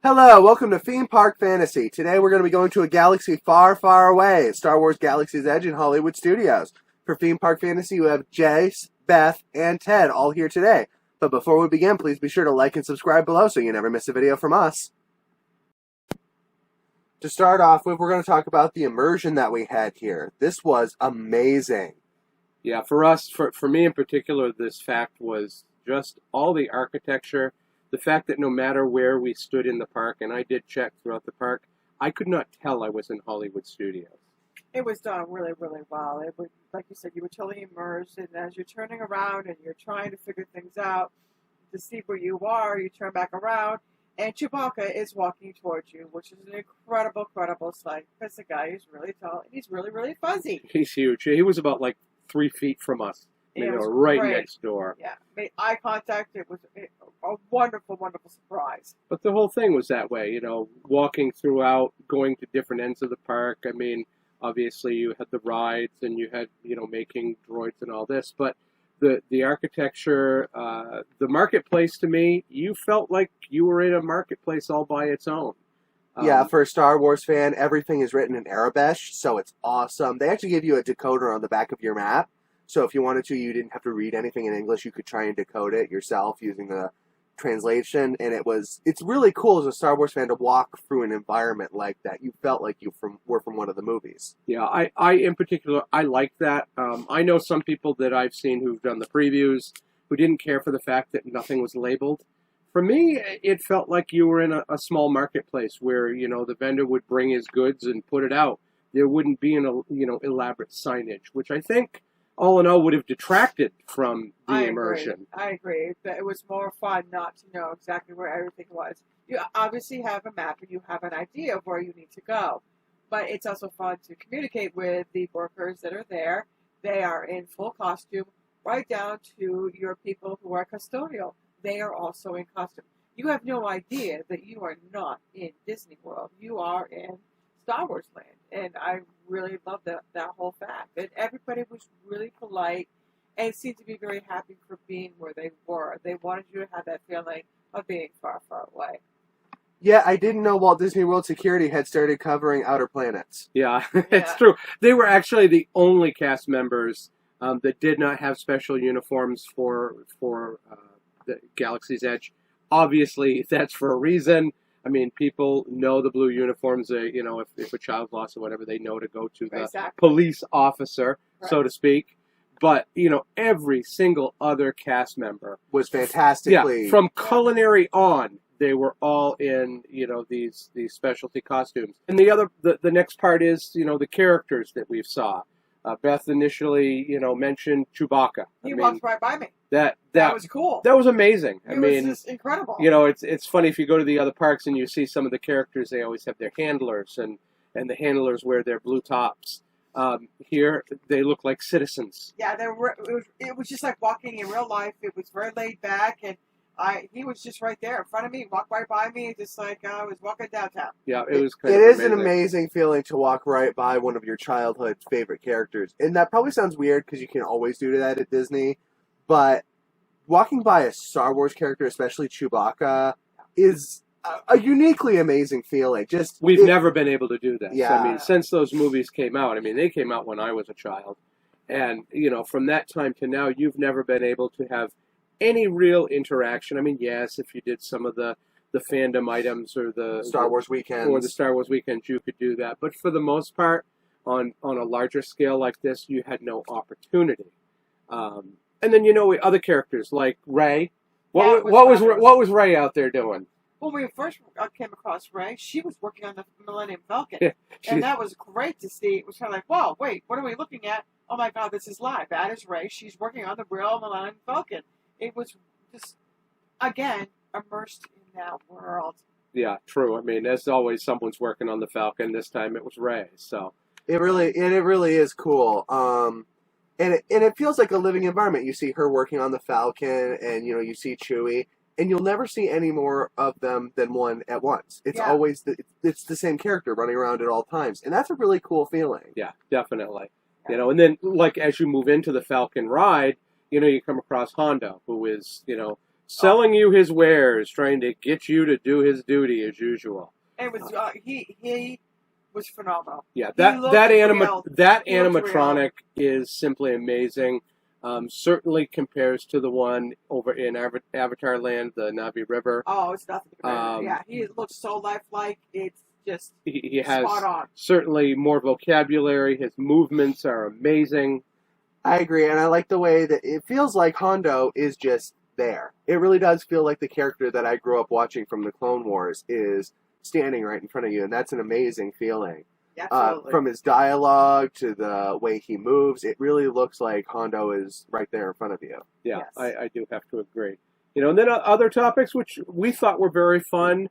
Hello, welcome to Theme Park Fantasy. Today we're going to be going to a galaxy far, far away, Star Wars Galaxy's Edge in Hollywood Studios. For Theme Park Fantasy, we have Jace, Beth, and Ted all here today. But before we begin, please be sure to like and subscribe below so you never miss a video from us. To start off with, we're going to talk about the immersion that we had here. This was amazing. Yeah, for us, for me in particular, this fact was just all the architecture. The fact that no matter where we stood in the park, and I did check throughout the park, I could not tell I was in Hollywood Studios. It was done really, really well. It was, like you said, you were totally immersed, and as you're turning around and you're trying to figure things out to see where you are, you turn back around, and Chewbacca is walking towards you, which is an incredible sight, because the guy is really tall, and he's really, really fuzzy. He's huge. He was about like 3 feet from us. You know, right next door. Yeah, made eye contact. It was a wonderful surprise. But the whole thing was that way, you know, walking throughout, going to different ends of the park. I mean, obviously you had the rides and you had, you know, making droids and all this. But the architecture, the marketplace to me, you felt like you were in a marketplace all by its own. Yeah, for a Star Wars fan, everything is written in Arabic, so it's awesome. They actually give you a decoder on the back of your map. So if you wanted to, you didn't have to read anything in English. You could try and decode it yourself using the translation. And it's really cool as a Star Wars fan to walk through an environment like that. You felt like you were from one of the movies. Yeah, I in particular, I like that. I know some people that I've seen who've done the previews who didn't care for the fact that nothing was labeled. For me, it felt like you were in a small marketplace where, you know, the vendor would bring his goods and put it out. There wouldn't be elaborate signage, which I think all in all would have detracted from the immersion. I agree. It was more fun not to know exactly where everything was. You obviously have a map and you have an idea of where you need to go. But it's also fun to communicate with the workers that are there. They are in full costume, right down to your people who are custodial. They are also in costume. You have no idea that you are not in Disney World. You are in Star Wars land. And I really love that whole fact. And everybody was really polite and seemed to be very happy for being where they were. They wanted you to have that feeling of being far, far away. Yeah, I didn't know Walt Disney World Security had started covering outer planets. Yeah, it's true. They were actually the only cast members that did not have special uniforms for the Galaxy's Edge. Obviously, that's for a reason. I mean, people know the blue uniforms. You know, if a child's lost or whatever, they know to go to the police officer, so to speak. But, you know, every single other cast member was fantastically... Yeah, from culinary on, they were all in, you know, these specialty costumes. And the next part is, you know, the characters that we saw. Beth initially, you know, mentioned Chewbacca. He walked right by me. That was cool. That was amazing. It was just incredible. You know, it's funny if you go to the other parks and you see some of the characters, they always have their handlers, and the handlers wear their blue tops. Here, they look like citizens. Yeah, it was just like walking in real life. It was very laid back, and he was just right there in front of me, walked right by me, just like I was walking downtown. Yeah, it was It is an amazing feeling to walk right by one of your childhood favorite characters. And that probably sounds weird because you can always do that at Disney, but walking by a Star Wars character, especially Chewbacca, is a uniquely amazing feeling. We've never been able to do that. Yeah. So, I mean, since those movies came out, I mean, they came out when I was a child. And, you know, from that time to now, you've never been able to have any real interaction. I mean, yes, if you did some of the fandom items or the Star Wars weekends, you could do that. But for the most part, on a larger scale like this, you had no opportunity. And then, you know, other characters like Rey. What was Rey out there doing? When we first came across Rey, she was working on the Millennium Falcon. Yeah, and that was great to see. It was kind of like, wow, wait, what are we looking at? Oh my God, this is live. That is Rey. She's working on the real Millennium Falcon. It was just, again, immersed in that world. Yeah, true. I mean, as always, someone's working on the Falcon. This time it was Rey. So it really is cool. And it feels like a living environment. You see her working on the Falcon, and you see Chewie, and you'll never see any more of them than one at once. It's always it's the same character running around at all times, and that's a really cool feeling. Yeah, definitely. You know, and then like as you move into the Falcon ride, you come across Hondo, who is selling you his wares, trying to get you to do his duty as usual. And it was he was phenomenal. Yeah, He that looked that real. animatronic is simply amazing. Certainly compares to the one over in Avatar Land, the Na'vi River. Oh, it's nothing compared. Um, Yeah, he looks so lifelike. It's just He has spot on. certainly more vocabulary. His movements are amazing. I agree, and I like the way that it feels like Hondo is just there. It really does feel like the character that I grew up watching from the Clone Wars is standing right in front of you, and that's an amazing feeling. Absolutely. From his dialogue to the way he moves, it really looks like Hondo is right there in front of you. Yeah, Yes. I do have to agree. And then other topics which we thought were very fun,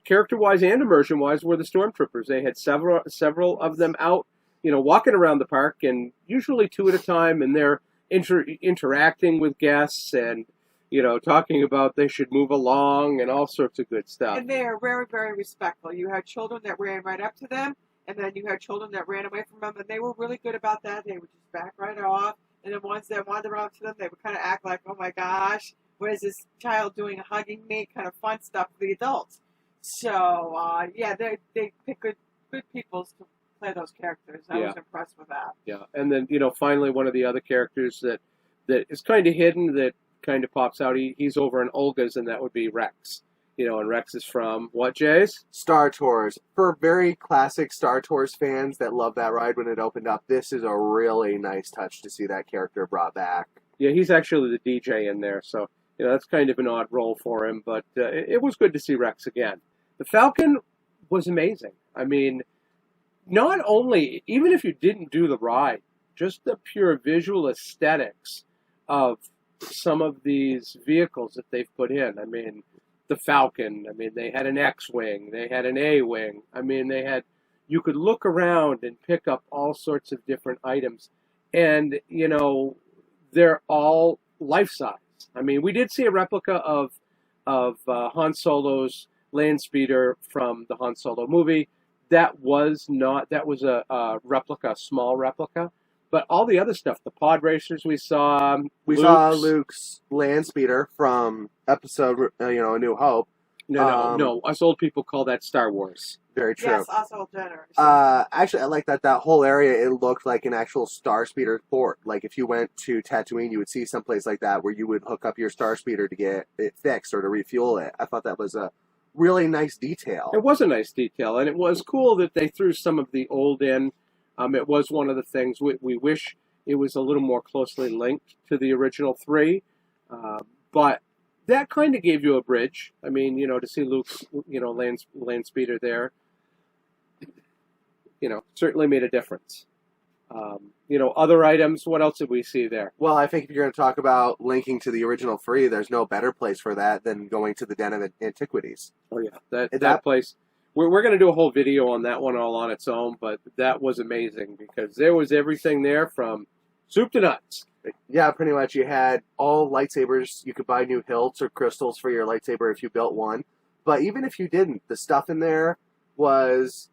character-wise and immersion-wise, were the Stormtroopers. They had several of them out, walking around the park, and usually 2 at a time, and they're interacting with guests and, talking about they should move along and all sorts of good stuff. And they are very, very respectful. You had children that ran right up to them, and then you had children that ran away from them, and they were really good about that. They would just back right off. And the ones that wandered around to them, they would kind of act like, oh my gosh, what is this child doing, hugging me? Kind of fun stuff for the adults. So, yeah, they pick good people to play those characters. I was impressed with that. Yeah, and then, finally one of the other characters that is kind of hidden, that kind of pops out, he's over in Olga's, and that would be Rex. And Rex is from what, Jays? Star Tours. For very classic Star Tours fans that love that ride when it opened up, this is a really nice touch to see that character brought back. Yeah, he's actually the DJ in there, so that's kind of an odd role for him, but it was good to see Rex again. The Falcon was amazing. I mean, not only, even if you didn't do the ride, just the pure visual aesthetics of some of these vehicles that they've put in. I mean, the Falcon, they had an X-Wing, they had an A-Wing, you could look around and pick up all sorts of different items, and, they're all life-size. We did see a replica of Han Solo's land speeder from the Han Solo movie. That was a replica, a small replica. But all the other stuff, the pod racers we saw. We saw Luke's land speeder from episode, A New Hope. No. Us old people call that Star Wars. Very true. Yes, us old generation. Actually, I like that whole area, it looked like an actual Star Speeder port. Like, if you went to Tatooine, you would see someplace like that where you would hook up your Star Speeder to get it fixed or to refuel it. I thought that was a really nice detail. It was a nice detail, and it was cool that they threw some of the old in. It was one of the things we wish it was a little more closely linked to the original 3, but that kind of gave you a bridge. To see Luke's, land speeder there, certainly made a difference. Other items, what else did we see there? Well, I think if you're going to talk about linking to the original 3, there's no better place for that than going to the Den of Antiquities. Oh, yeah, that place. We're going to do a whole video on that one all on its own, but that was amazing because there was everything there from soup to nuts. Yeah, pretty much. You had all lightsabers. You could buy new hilts or crystals for your lightsaber if you built one. But even if you didn't, the stuff in there was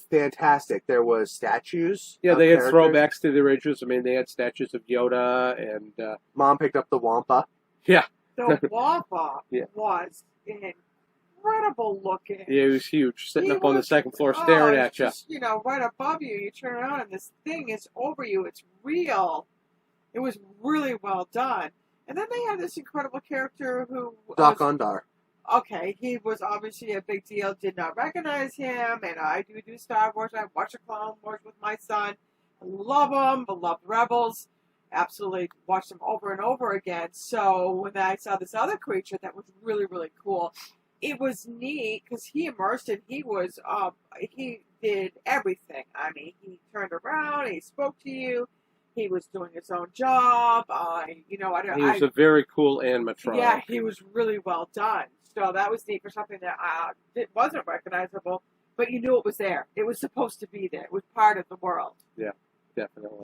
fantastic. There was statues. Yeah, they had characters. throwbacks to the originals. They had statues of Yoda and... Mom picked up the Wampa. Yeah. The Wampa Yeah. was incredible looking. Yeah, it was huge, sitting He up on the was- second floor staring at you. Just, right above you. You turn around and this thing is over you. It's real. It was really well done. And then they had this incredible character who... Doc Ondar. Okay, he was obviously a big deal. Did not recognize him. And I do Star Wars. I watch the Clone Wars with my son. I love them. I love Rebels. Absolutely watched them over and over again. So when I saw this other creature, that was really, really cool. It was neat because he immersed and he did everything. He turned around, he spoke to you, he was doing his own job. He was a very cool animatronic. Yeah, he was really well done. So that was neat for something that it wasn't recognizable, but you knew it was there. It was supposed to be there. It was part of the world. Yeah, definitely.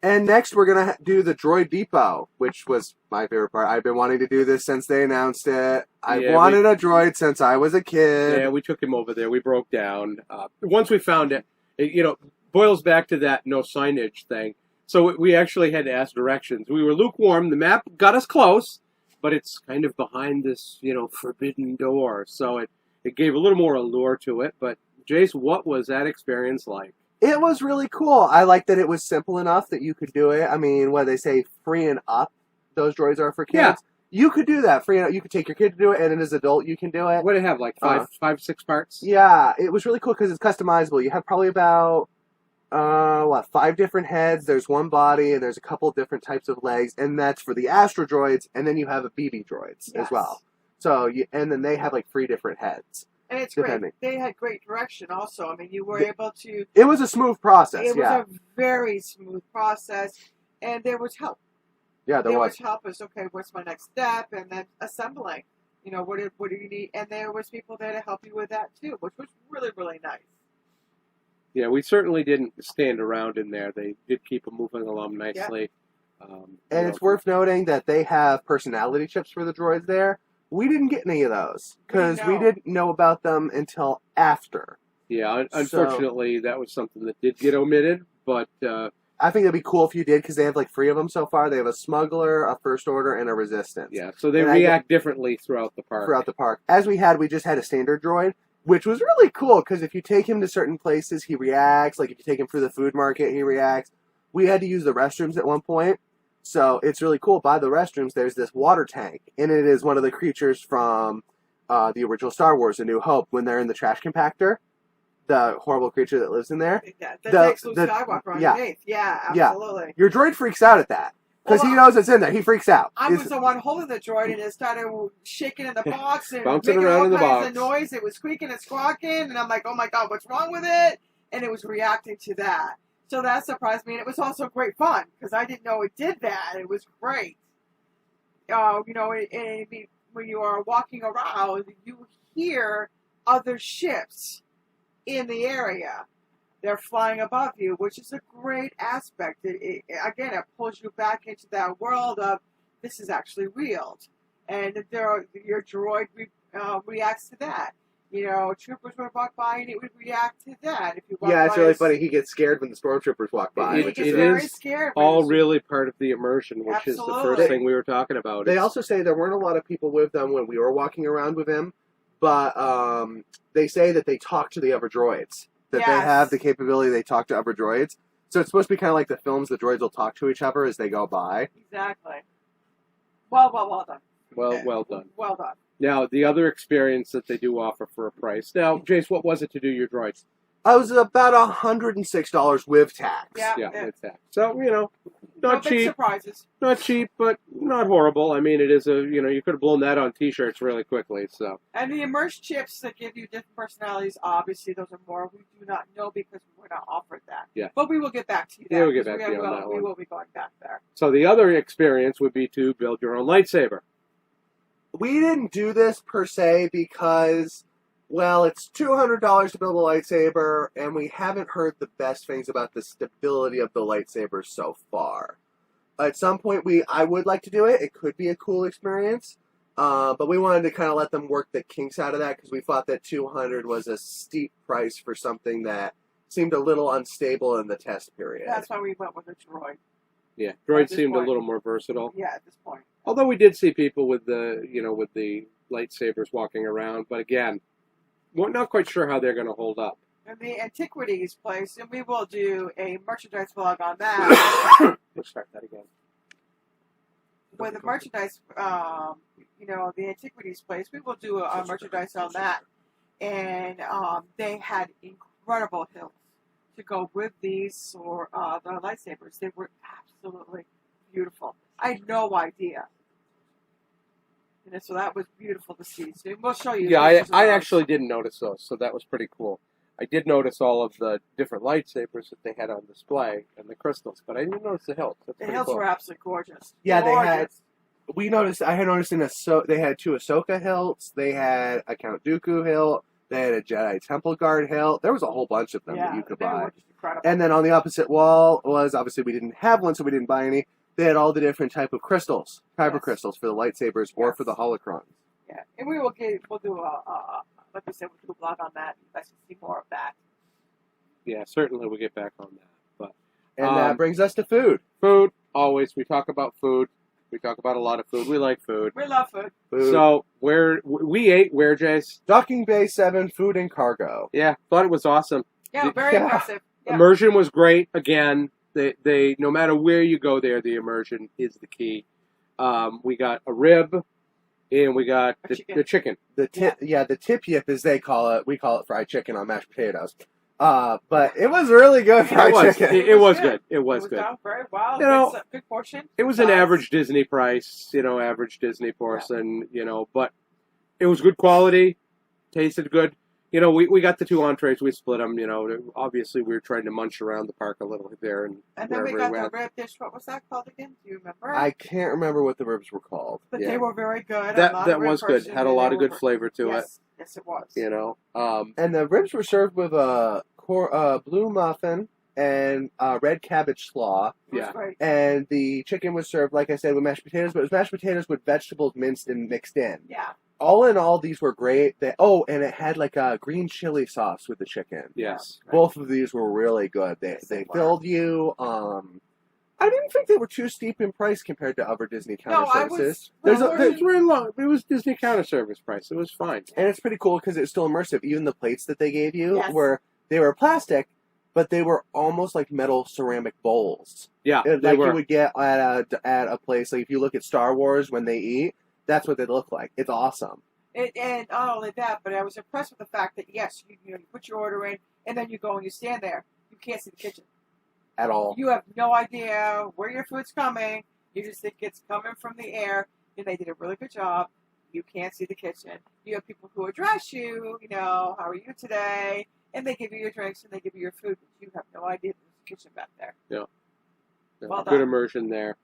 And next we're going to do the Droid Depot, which was my favorite part. I've been wanting to do this since they announced it. I've wanted a droid since I was a kid. Yeah, we took him over there. We broke down. Once we found it, boils back to that no signage thing. So we actually had to ask directions. We were lukewarm. The map got us close, but it's kind of behind this, forbidden door. So it gave a little more allure to it. But Jace, what was that experience like? It was really cool. I like that it was simple enough that you could do it. I mean, what they say, free and up, those droids are for kids. Yeah. You could do that. Free and up. You could take your kid to do it, and as an adult, you can do it. What did it have, like five, 6 parts? Yeah, it was really cool because it's customizable. You have probably about 5 different heads. There's one body, and there's a couple different types of legs, and that's for the Astro droids. And then you have a BB droids as well. So and then they have like 3 different heads. And it's great. They had great direction also. I mean, you were able to. It was a smooth process. It was a very smooth process, and there was help. Yeah, there was help. Us, okay, what's my next step? And then assembling. What do you need? And there was people there to help you with that too, which was really, really nice. Yeah, we certainly didn't stand around in there. They did keep them moving along nicely. Yeah. And it's worth noting that they have personality chips for the droids there. We didn't get any of those because we didn't know about them until after. Yeah, unfortunately, that was something that did get omitted, but... I think it'd be cool if you did because they have like 3 of them so far. They have a Smuggler, a First Order, and a Resistance. Yeah, so they react differently throughout the park. As we just had a standard droid, which was really cool because if you take him to certain places, he reacts. Like if you take him through the food market, he reacts. We had to use the restrooms at one point, so it's really cool. By the restrooms, there's this water tank, and it is one of the creatures from the original Star Wars, A New Hope, when they're in the trash compactor. The horrible creature that lives in there. That takes Luke Skywalker underneath. Yeah, absolutely. Yeah. Your droid freaks out at that. Because he knows it's in there. He freaks out. I was the one holding the droid, and it started shaking in the box and bouncing making around all in the kinds box. of noise. It was squeaking and squawking, and I'm like, oh my god, what's wrong with it? And it was reacting to that. So that surprised me, and it was also great fun, because I didn't know it did that. It was great. When you are walking around, you hear other ships in the area. They're flying above you, which is a great aspect. It pulls you back into that world of this is actually real, and your droid reacts to that. Troopers would walk by and it would react to that. If you walk it's really funny. He gets scared when the Stormtroopers walk by. It is all really part of the immersion, which is the first thing we were talking about. They also say there weren't a lot of people with them when we were walking around with him, but they say that they talk to the other droids. That they have the capability, they talk to other droids. So it's supposed to be kind of like the films, the droids will talk to each other as they go by. Exactly. Well done. Well done. Well done. Now, the other experience that they do offer for a price. Now, Jace, what was it to do your droids? I was about $106 with tax. Yeah, with tax. So, not cheap. Big surprises. Not cheap, but not horrible. I mean, it is you could have blown that on T-shirts really quickly. So. And the immersed chips that give you different personalities, obviously, those are more. We do not know because we're not offered that. Yeah. But we will get back to you. Yeah, we'll get back to you on that one. We will be going back there. So the other experience would be to build your own lightsaber. We didn't do this per se because, well, it's $200 to build a lightsaber, and we haven't heard the best things about the stability of the lightsaber so far. At some point, I would like to do it. It could be a cool experience, but we wanted to kind of let them work the kinks out of that because we thought that $200 was a steep price for something that seemed a little unstable in the test period. That's why we went with a droid. Yeah, droids seemed a little more versatile. Yeah, at this point. Although we did see people with the lightsabers walking around, but again, we're not quite sure how they're going to hold up. And the antiquities place, and we will do a merchandise vlog on that. Let's start that again. With the merchandise, the antiquities place, we will do a merchandise on that. And they had incredible hills to go with these or the lightsabers. They were absolutely beautiful. I had no idea. So that was beautiful to see. So we'll show you. Yeah, I actually didn't notice those, so that was pretty cool. I did notice all of the different lightsabers that they had on display and the crystals, but I didn't notice the hilts. The hilts were absolutely gorgeous. Yeah, gorgeous. I had noticed they had 2 Ahsoka hilts, they had a Count Dooku hilt, they had a Jedi Temple Guard hilt. There was a whole bunch of them that you could buy. And then on the opposite wall was, obviously we didn't have one, so we didn't buy any. They had all the different type of crystals, kyber crystals for the lightsabers or for the holocrons. Yeah, and we'll do like we said, we'll do a blog on that. You guys can see more of that. Yeah, certainly we'll get back on that. And that brings us to food. Food, always. We talk about food. We talk about a lot of food. We like food. We love food. Food. So we ate where, Jace? Docking Bay 7 Food and Cargo. Yeah, thought it was awesome. Yeah, very impressive. Yeah. Immersion was great. Again, they no matter where you go there, the immersion is the key. We got a rib, and we got the chicken. The tip yip, as they call it. We call it fried chicken on mashed potatoes. But it was really good fried chicken. It was good. It was good. Done very well. You know, it's a good portion. It was an average Disney price, average Disney portion, but it was good quality, tasted good. We got the 2 entrees, we split them, obviously we were trying to munch around the park a little there. And then we got the rib dish. What was that called again? Do you remember? I can't remember what the ribs were called. But they were very good. That was good. Had a lot of good flavor to it. Yes, it was. And the ribs were served with a blue muffin and red cabbage slaw. Yeah. Great. And the chicken was served, like I said, with mashed potatoes, but it was mashed potatoes with vegetables minced and mixed in. Yeah. All in all, these were great. And it had like a green chili sauce with the chicken. Yes. Right. Both of these were really good. They filled you. I didn't think they were too steep in price compared to other Disney counter services. It was Disney counter service price. It was fine. And it's pretty cool because it's still immersive. Even the plates that they gave you Yes. they were plastic, but they were almost like metal ceramic bowls. Yeah, Like you would get at a place. Like if you look at Star Wars when they eat, that's what they look like. It's awesome. And not only that, but I was impressed with the fact that, yes, you put your order in, and then you go and you stand there. You can't see the kitchen. At all. You have no idea where your food's coming. You just think it's coming from the air, and they did a really good job. You can't see the kitchen. You have people who address you, how are you today? And they give you your drinks and they give you your food, but you have no idea there's a kitchen back there. Yeah. Well good done. immersion there.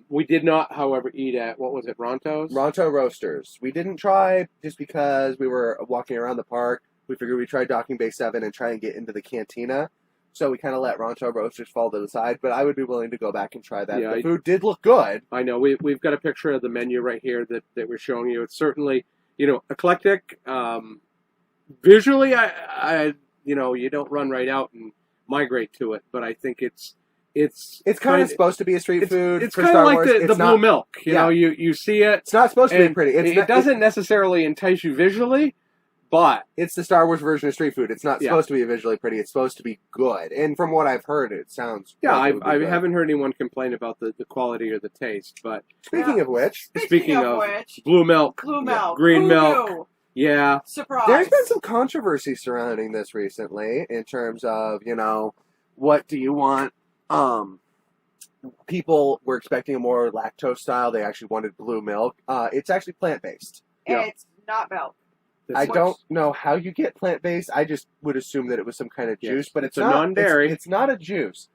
We did not, however, eat at, what was it, Ronto's? Ronto Roasters. We didn't try just because we were walking around the park. We figured we'd try Docking Bay 7 and try and get into the cantina. So we kind of let Ronto Roasters fall to the side, but I would be willing to go back and try that. Yeah, the food did look good. I know. We've got a picture of the menu right here that we're showing you. It's certainly, eclectic. Visually, I you don't run right out and migrate to it, but I think it's kind of supposed to be a street food. It's for kind of Star like Wars. the blue milk. You see it. It's not supposed to be pretty. It doesn't necessarily entice you visually, but it's the Star Wars version of street food. It's not supposed to be visually pretty. It's supposed to be good. And from what I've heard, it sounds. Yeah, like I haven't heard anyone complain about the quality or the taste. But speaking of which, blue milk, green milk. Knew? Yeah. Surprise. There's been some controversy surrounding this recently in terms of, what do you want? People were expecting a more lactose style. They actually wanted blue milk. It's actually plant-based. It's not milk. I don't know how you get plant-based. I just would assume that it was some kind of juice, but it's a non-dairy. It's not a juice,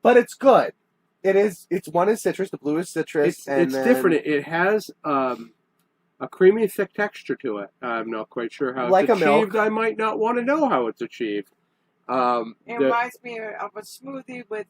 but it's good. One is citrus. The blue is citrus. It's different. It has a creamy, thick texture to it. I'm not quite sure how it's achieved. I might not want to know how it's achieved. It reminds me of a smoothie with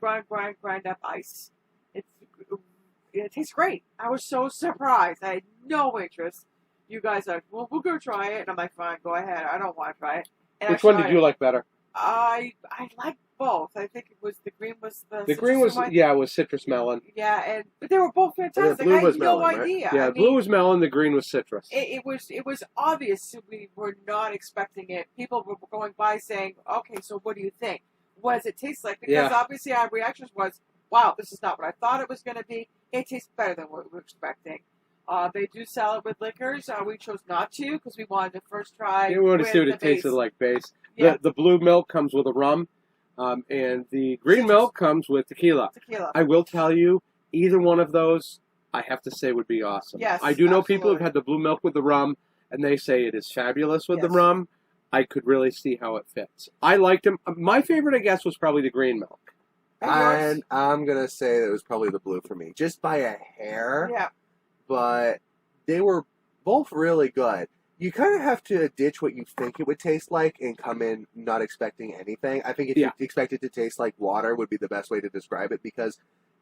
grind up ice. It tastes great. I was so surprised. I had no interest. You guys are, well, we'll go try it. And I'm like, fine, go ahead. I don't want to try it. And which one did you like better? I like both. I think it was the green was the green was one. Yeah, it was citrus melon. Yeah, but they were both fantastic. The blue I was had melon, no idea. Right? Yeah, blue was melon. The green was citrus. It was obvious we were not expecting it. People were going by saying, "Okay, so what do you think? What does it taste like?" Because obviously our reactions was, "Wow, this is not what I thought it was going to be. It tastes better than what we were expecting." They do sell it with liquors. We chose not to because we wanted to first try. We wanted to see what it tasted like base. Yeah. The blue milk comes with a rum, and the green milk comes with tequila. I will tell you, either one of those, I have to say, would be awesome. Yes, I do know people who've had the blue milk with the rum, and they say it is fabulous with the rum. I could really see how it fits. I liked them. My favorite, I guess, was probably the green milk. And I'm going to say that it was probably the blue for me, just by a hair. Yeah. But they were both really good. You kind of have to ditch what you think it would taste like and come in not expecting anything. I think if you expect it to taste like water would be the best way to describe it because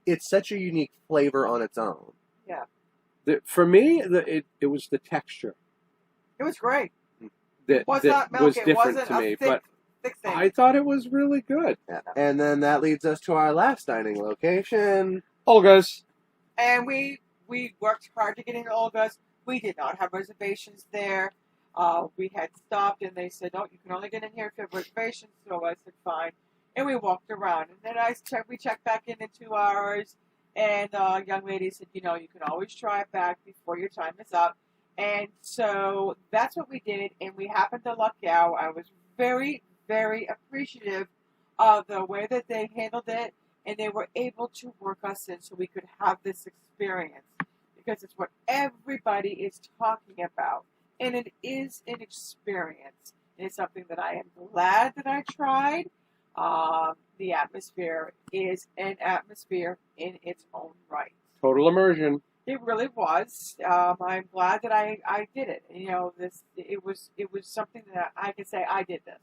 it's such a unique flavor on its own. Yeah. For me, it was the texture. It was great. That was different to me, but I thought it was really good. Yeah. And then that leads us to our last dining location, Olga's. And we worked hard to get into Olga's. We did not have reservations there. We had stopped, and they said, "Oh, you can only get in here if you have reservations." So I said, "Fine," and we walked around. And then we checked back in 2 hours, and a young lady said, "You know, you can always try it back before your time is up." And so that's what we did, and we happened to luck out. I was very, very appreciative of the way that they handled it, and they were able to work us in so we could have this experience, because it's what everybody is talking about, and it is an experience. And it's something that I am glad that I tried. The atmosphere is an atmosphere in its own right. Total immersion. It really was. I'm glad that I did it. You know, it was something that I could say I did this.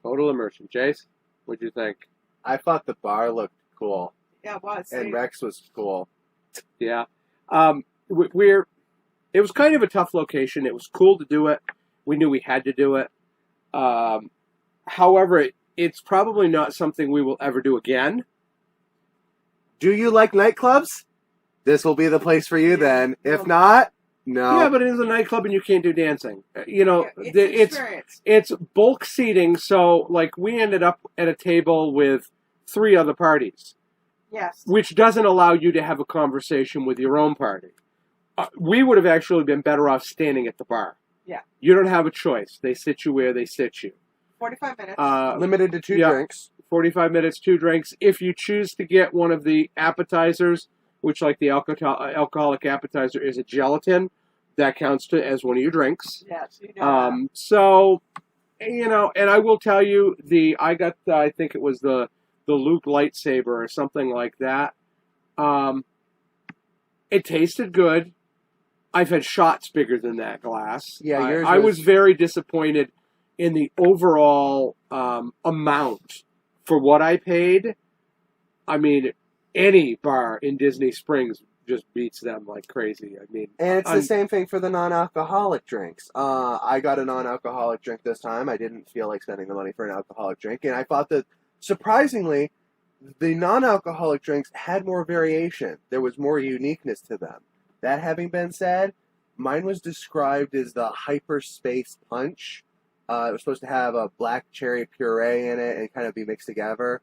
Total immersion. Jace, what'd you think? I thought the bar looked cool, Yeah, it was. and Rex was cool. Yeah. It was kind of a tough location. It was cool to do it. We knew we had to do it. However, it's probably not something we will ever do again. Do you like nightclubs? This will be the place for you then. If not, no. Yeah, but it is a nightclub and you can't do dancing. You know, it's an experience. it's bulk seating. So, like, we ended up at a table with 3 other parties, Yes. which doesn't allow you to have a conversation with your own party. We would have actually been better off standing at the bar. Yeah. You don't have a choice. They sit you where they sit you. 45 minutes. Limited to 2 yeah. drinks. 45 minutes, 2 drinks. If you choose to get one of the appetizers, which, like the alcoholic appetizer is a gelatin, that counts as one of your drinks. Yes, you know. So, you know, and I will tell you, I think it was the Luke lightsaber or something like that. It tasted good. I've had shots bigger than that glass. Yeah, yours I was very disappointed in the overall amount for what I paid. I mean, any bar in Disney Springs just beats them like crazy. I mean, And it's the same thing for the non-alcoholic drinks. I got a non-alcoholic drink this time. I didn't feel like spending the money for an alcoholic drink, and I thought that, surprisingly, the non-alcoholic drinks had more variation. There was more uniqueness to them. That having been said, mine was described as the hyperspace punch. It was supposed to have a black cherry puree in it and kind of be mixed together.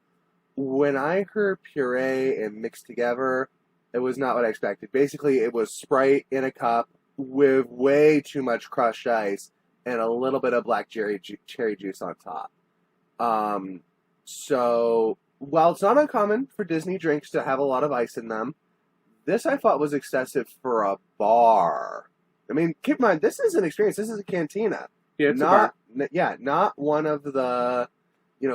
When I heard puree and mixed together, it was not what I expected. Basically, it was Sprite in a cup with way too much crushed ice and a little bit of black cherry juice on top. So, while it's not uncommon for Disney drinks to have a lot of ice in them, this I thought was excessive for a bar. I mean, keep in mind, this is an experience. This is a cantina. yeah, it's a bar. Not one of the,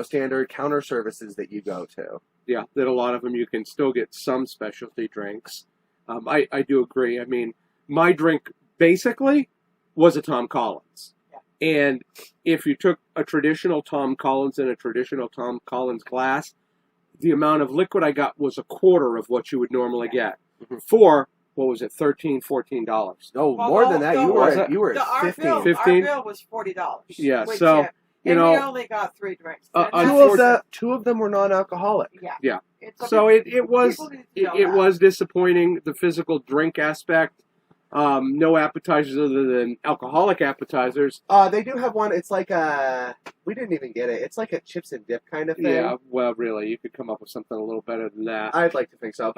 standard counter services that you go to. Yeah, that a lot of them you can still get some specialty drinks. I do agree. I mean, my drink basically was a Tom Collins. Yeah. And if you took a traditional Tom Collins and a traditional Tom Collins glass, the amount of liquid I got was a quarter of what you would normally get for, what was it, $13, $14. No, Well, more than that. You were Our at 15. bill, 15? our bill was $40. Yeah, which, so, and know, we only got 3 drinks. Two of them were non-alcoholic. Yeah. So it was it was disappointing, the physical drink aspect. No appetizers other than alcoholic appetizers. They do have one. It's like we didn't even get it. It's like a chips and dip kind of thing. Yeah, well, really, you could come up with something a little better than that. I'd like to think so.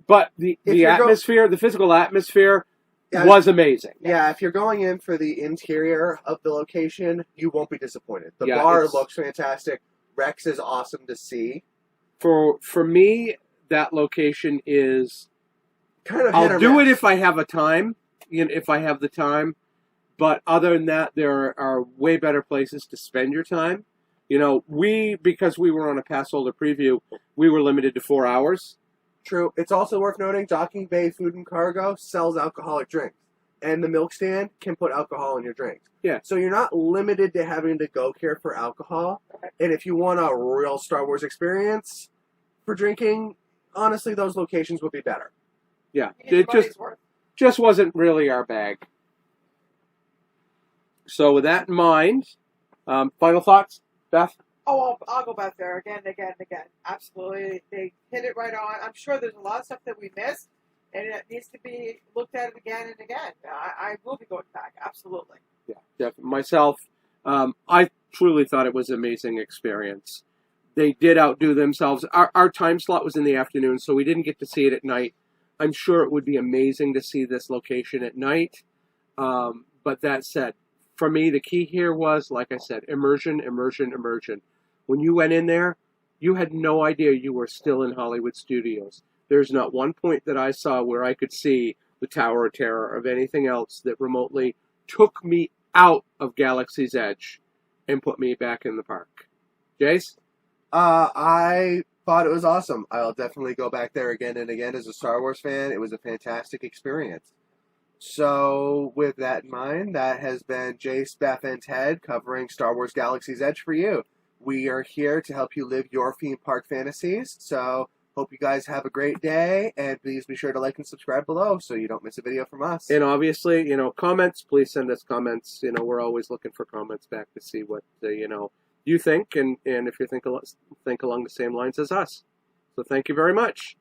But the atmosphere, the physical atmosphere, was amazing. Yeah, if you're going in for the interior of the location, you won't be disappointed. The Yeah, bar looks fantastic. Rex is awesome to see. For me, that location is Kind of. I'll do it if I have a time, if I have the time. But other than that, there are way better places to spend your time. Because we were on a pass holder preview, we were limited to 4 hours. True. It's also worth noting, Docking Bay Food and Cargo sells alcoholic drinks. And the milk stand can put alcohol in your drinks. Yeah. So you're not limited to having to go here for alcohol. And if you want a real Star Wars experience for drinking, honestly, those locations would be better. Yeah. It just wasn't really our bag. So with that in mind, final thoughts, Beth? Oh, I'll go back there again and again and again. Absolutely. They hit it right on. I'm sure there's a lot of stuff that we missed, and it needs to be looked at again and again. I will be going back. Absolutely. Yeah, definitely. Myself, I truly thought it was an amazing experience. They did outdo themselves. Our time slot was in the afternoon, so we didn't get to see it at night. I'm sure it would be amazing to see this location at night. But that said, for me, the key here was, like I said, immersion, immersion, immersion. When you went in there, you had no idea you were still in Hollywood Studios. There's not one point that I saw where I could see the Tower of Terror or anything else that remotely took me out of Galaxy's Edge and put me back in the park. Jace? I thought it was awesome. I'll definitely go back there again and again as a Star Wars fan. It was a fantastic experience. So, with that in mind, that has been Jace, Beth, and Ted covering Star Wars Galaxy's Edge for you. We are here to help you live your theme park fantasies. So, hope you guys have a great day, and please be sure to like and subscribe below so you don't miss a video from us. And obviously, comments, please send us comments. We're always looking for comments back to see what, you think, and if you think along the same lines as us. So thank you very much.